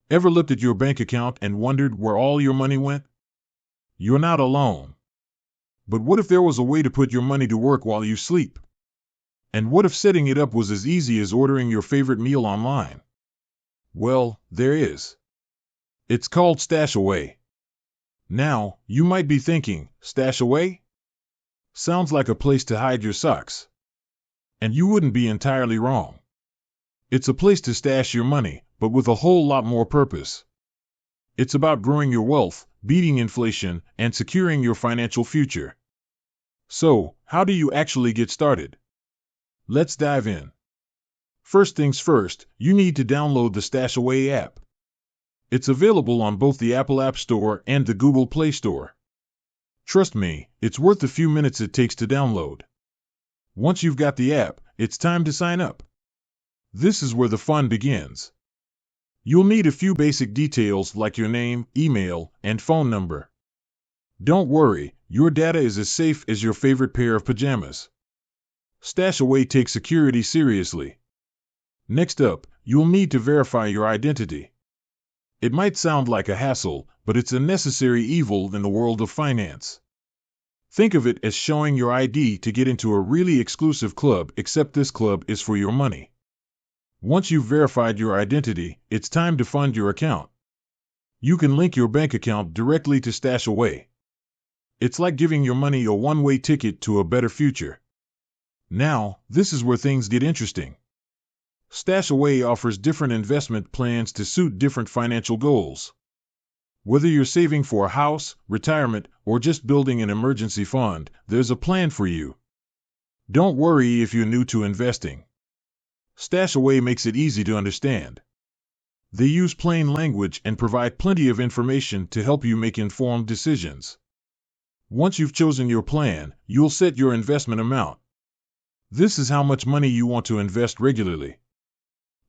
Ever looked at your bank account and wondered where all your money went? You're not alone. But what if there was a way to put your money to work while you sleep? And what if setting it up was as easy as ordering your favorite meal online? Well, there is. It's called StashAway. Now, you might be thinking, StashAway? Sounds like a place to hide your socks. And you wouldn't be entirely wrong. It's a place to stash your money, but with a whole lot more purpose. It's about growing your wealth, beating inflation, and securing your financial future. So, how do you actually get started? Let's dive in. First things first, you need to download the StashAway app. It's available on both the Apple App Store and the Google Play Store. Trust me, it's worth the few minutes it takes to download. Once you've got the app, it's time to sign up. This is where the fun begins. You'll need a few basic details like your name, email, and phone number. Don't worry, your data is as safe as your favorite pair of pajamas. StashAway takes security seriously. Next up, you'll need to verify your identity. It might sound like a hassle, but it's a necessary evil in the world of finance. Think of it as showing your ID to get into a really exclusive club, except this club is for your money. Once you've verified your identity, it's time to fund your account. You can link your bank account directly to StashAway. It's like giving your money a one-way ticket to a better future. Now, this is where things get interesting. StashAway offers different investment plans to suit different financial goals. Whether you're saving for a house, retirement, or just building an emergency fund, there's a plan for you. Don't worry if you're new to investing. StashAway makes it easy to understand. They use plain language and provide plenty of information to help you make informed decisions. Once you've chosen your plan, you'll set your investment amount. This is how much money you want to invest regularly.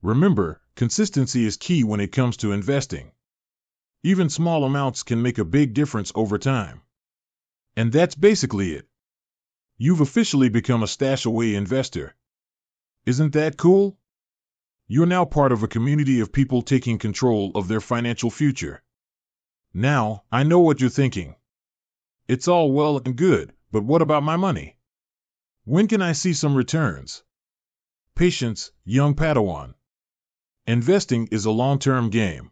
Remember, consistency is key when it comes to investing. Even small amounts can make a big difference over time. And that's basically it. You've officially become a StashAway investor. Isn't that cool? You're now part of a community of people taking control of their financial future. Now, I know what you're thinking. It's all well and good, but what about my money? When can I see some returns? Patience, young Padawan. Investing is a long-term game.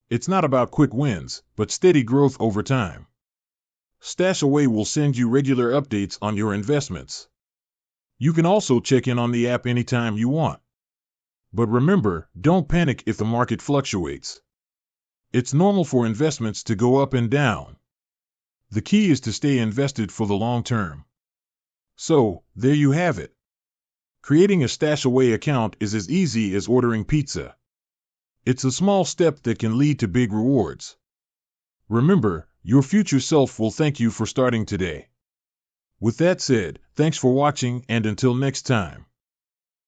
It's not about quick wins, but steady growth over time. StashAway will send you regular updates on your investments. You can also check in on the app anytime you want. But remember, don't panic if the market fluctuates. It's normal for investments to go up and down. The key is to stay invested for the long term. So, there you have it. Creating a StashAway account is as easy as ordering pizza. It's a small step that can lead to big rewards. Remember, your future self will thank you for starting today. With that said, thanks for watching, and until next time.